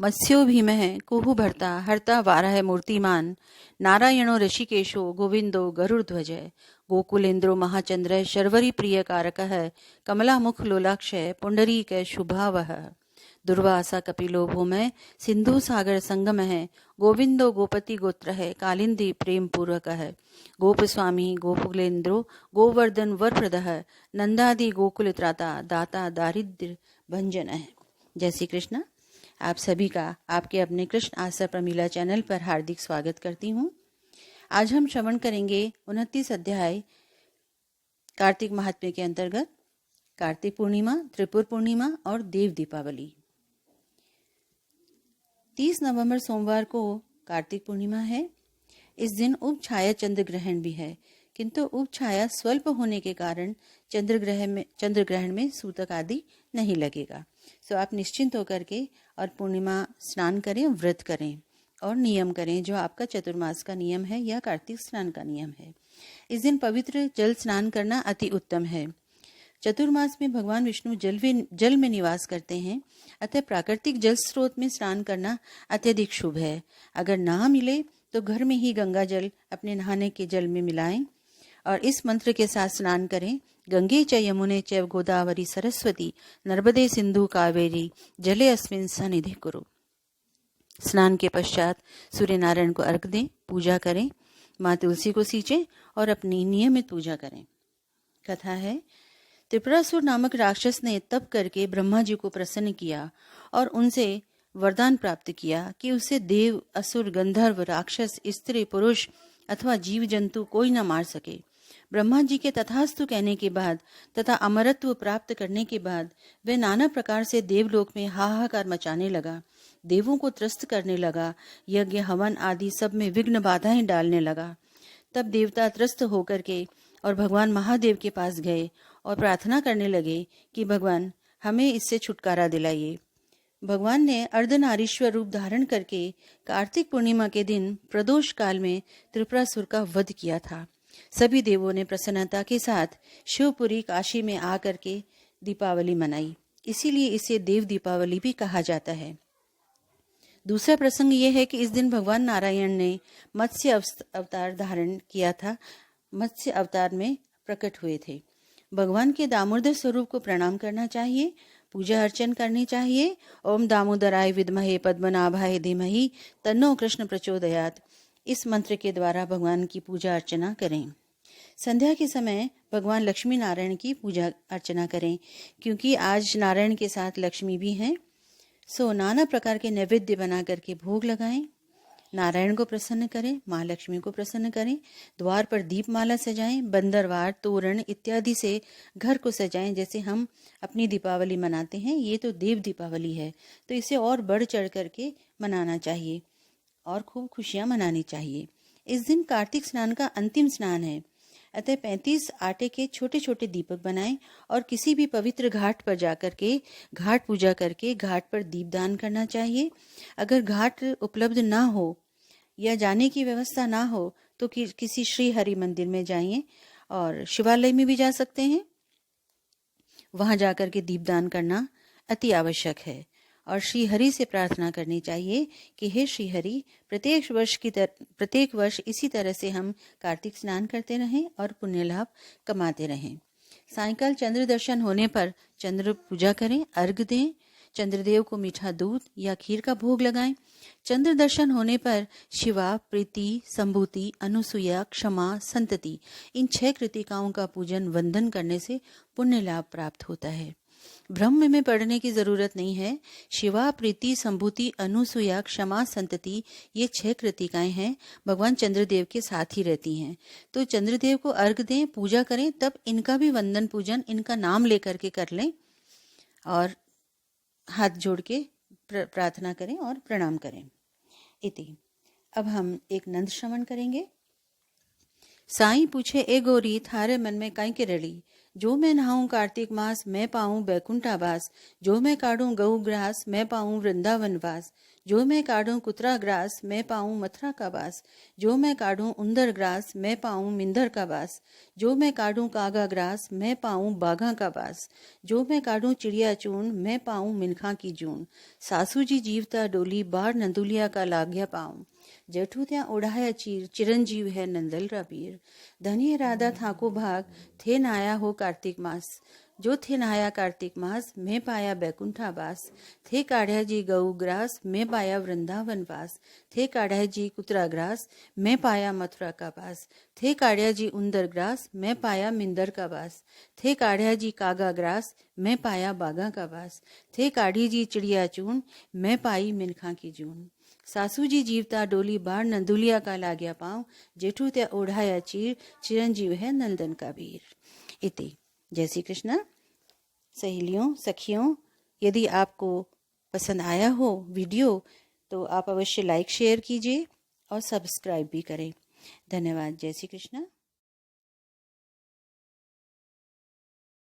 मत्स्यो भीमः कुहु भर्ता हर्ता वाराह मूर्तिमान नारायणो ऋषिकेशो गोविंदो गरुड़ध्वज गोकुलेन्द्रो महाचंद्र शर्वरी प्रिय कारकः कमलामुख लोलाक्ष पुंडरीक शुभावह दुर्वासा कपिलो भूमय सिंधु सागर संगमः गोविंदो गोपति गोत्रः कालिंदी प्रेम पूर्वकः गोपस्वामी गोकुलेन्द्रो गोवर्धन वरप्रदः नंदादि गोकुल त्राता दाता दारिद्र्य भंजनः। जय श्री कृष्ण। आप सभी का आपके अपने कृष्ण आशा प्रमीला चैनल पर हार्दिक स्वागत करती हूँ। आज हम श्रवण करेंगे 29 अध्याय कार्तिक महात्म्य के अंतर्गत कार्तिक पूर्णिमा, त्रिपुर पूर्णिमा और देव दीपावली। 30 नवंबर सोमवार को कार्तिक पूर्णिमा है। इस दिन उपछाया चंद्र ग्रहण भी है, किंतु उपछाया स्वल्प होने के कारण चंद्र ग्रहण में सूतक आदि नहीं लगेगा। सो आप निश्चिंत होकर के और पूर्णिमा स्नान करें, व्रत करें और नियम करें जो आपका चतुर्मास का नियम है या कार्तिक स्नान का नियम है। इस दिन पवित्र जल स्नान करना अति उत्तम है। चतुर्मास में भगवान विष्णु जल में निवास करते हैं, अतः प्राकृतिक जल स्रोत में स्नान करना अत्यधिक शुभ है। अगर ना मिले तो घर में ही गंगा जल अपने नहाने के जल में मिलाएं और इस मंत्र के साथ स्नान करें। गंगे च यमुने च गोदावरी सरस्वती नर्मदे सिंधु कावेरी जले अस्मिन् सन्निधि कुरु। स्नान के पश्चात सूर्य नारायण को अर्घ दें, पूजा करें, माँ तुलसी को सींचें और अपनी नियमित पूजा करें। कथा है, त्रिपुरासुर नामक राक्षस ने तप करके ब्रह्मा जी को प्रसन्न किया और उनसे वरदान प्राप्त किया कि उसे देव, असुर, गंधर्व, राक्षस, स्त्री, पुरुष अथवा जीव जंतु कोई न मार सके। ब्रह्मा जी के तथास्तु कहने के बाद तथा अमरत्व प्राप्त करने के बाद वह नाना प्रकार से देवलोक में हाहाकार मचाने लगा, देवों को त्रस्त करने लगा, यज्ञ हवन आदि सब में विघ्न बाधाएं डालने लगा। तब देवता त्रस्त होकर के और भगवान महादेव के पास गए और प्रार्थना करने लगे कि भगवान हमें इससे छुटकारा दिलाइए। भगवान ने अर्धनारीश्वर रूप धारण करके कार्तिक पूर्णिमा के दिन प्रदोष काल में त्रिपुरासुर का वध किया था। सभी देवों ने प्रसन्नता के साथ शिवपुरी काशी में आकर के दीपावली मनाई, इसीलिए इसे देव दीपावली भी कहा जाता है। दूसरा प्रसंग यह है कि इस दिन भगवान नारायण ने मत्स्य अवतार धारण किया था, मत्स्य अवतार में प्रकट हुए थे। भगवान के दामोदर स्वरूप को प्रणाम करना चाहिए, पूजा अर्चन करनी चाहिए। ओम दामोदराय विद्महे पद्मनाभाय धीमहि तन्नो कृष्ण प्रचोदयात्। इस मंत्र के द्वारा भगवान की पूजा अर्चना करें। संध्या के समय भगवान लक्ष्मी नारायण की पूजा अर्चना करें, क्योंकि आज नारायण के साथ लक्ष्मी भी हैं। सो नाना प्रकार के नैवेद्य बना करके भोग लगाएं, नारायण को प्रसन्न करें, माँ लक्ष्मी को प्रसन्न करें। द्वार पर दीपमाला सजाएं, बंदरवार, तोरण इत्यादि से घर को सजाएं। जैसे हम अपनी दीपावली मनाते हैं, ये तो देव दीपावली है, तो इसे और बढ़ चढ़ करके मनाना चाहिए और खूब खुशियां मनानी चाहिए। इस दिन कार्तिक स्नान का अंतिम स्नान है, अतः 35 आटे के छोटे छोटे दीपक बनाएं और किसी भी पवित्र घाट पर जाकर के घाट पूजा करके घाट पर दीपदान करना चाहिए। अगर घाट उपलब्ध ना हो या जाने की व्यवस्था ना हो तो किसी श्री हरि मंदिर में जाइए और शिवालय में भी जा सकते हैं। वहां जाकर के दीपदान करना अति आवश्यक है और श्री हरि से प्रार्थना करनी चाहिए कि हे श्री हरि, प्रत्येक वर्ष इसी तरह से हम कार्तिक स्नान करते रहें और पुण्य लाभ कमाते रहें। सायंकाल चंद्र दर्शन होने पर चंद्र पूजा करें, अर्घ दें, चंद्रदेव को मीठा दूध या खीर का भोग लगाएं। चंद्र दर्शन होने पर शिवा, प्रीति, संभूति, अनुसुया, क्षमा, संतति, इन 6 कृतिकाओं का पूजन वंदन करने से पुण्य लाभ प्राप्त होता है। ब्रह्म में पढ़ने की जरूरत नहीं है। शिवा, प्रीति, संभूति, अनुसुया, क्षमा, संतति, ये 6 कृतिकाएं हैं, भगवान चंद्रदेव के साथ ही रहती हैं। तो चंद्रदेव को अर्घ दें, पूजा करें, तब इनका भी वंदन पूजन, इनका नाम लेकर के कर लें और हाथ जोड़ के प्रार्थना करें और प्रणाम करें। इति। अब हम एक नंद श्रवण करेंगे। साईं पूछे ए गोरी, थारे मन में काई के रड़ी, जो मैं नहाऊं कार्तिक मास मैं पाऊं बैकुंठावास, जो मैं काढ़ूं गऊ ग्रास मैं पाऊं वृंदावन वास, जो मैं काढूं कुतरा ग्रास, मैं पाऊं मथुरा का बास। जो मैं काढूं उंदर ग्रास, मैं पाऊं मिंदर का बास। जो मैं काढूं कागा ग्रास, मैं पाऊं बाघा का बास। जो मैं काढूं चिड़िया चून, मैं पाऊं मिनखा की जून। सासू जी जीवता डोली, बार नंदुलिया का लाग्या पाऊं। जेठू त्या ओढ़ाया चीर, चिरंजीव है नंदल रबीर। धनिय राधा थाको भाग, थे नाया हो कार्तिक मास। जो थे नहाया कार्तिक मास, मैं पाया बैकुंठा बास। थे काढ़्या जी गऊ ग्रास, मैं पाया वृंदावन वास। थे काढ़्या जी कुतरा ग्रास, मैं पाया मथुरा का बास। थे काढ़्या जी उंदर ग्रास, मैं पाया मिंदर का बास। थे काढ़्या जी कागा ग्रास, मैं पाया बागा का बास। थे काढ़ी जी चिड़िया चून, मैं पाई मिनखा की जून। सासू जी जीवता डोली, बार नंदुलिया का लाग्या पाँव। जेठू त्या ओढ़ाया चीर, चिरंजीव है नंदन का वीर। इति। जय श्री कृष्ण। सहेलियों, सखियों, यदि आपको पसंद आया हो वीडियो तो आप अवश्य लाइक शेयर कीजिए और सब्सक्राइब भी करें। धन्यवाद। जय श्री कृष्ण।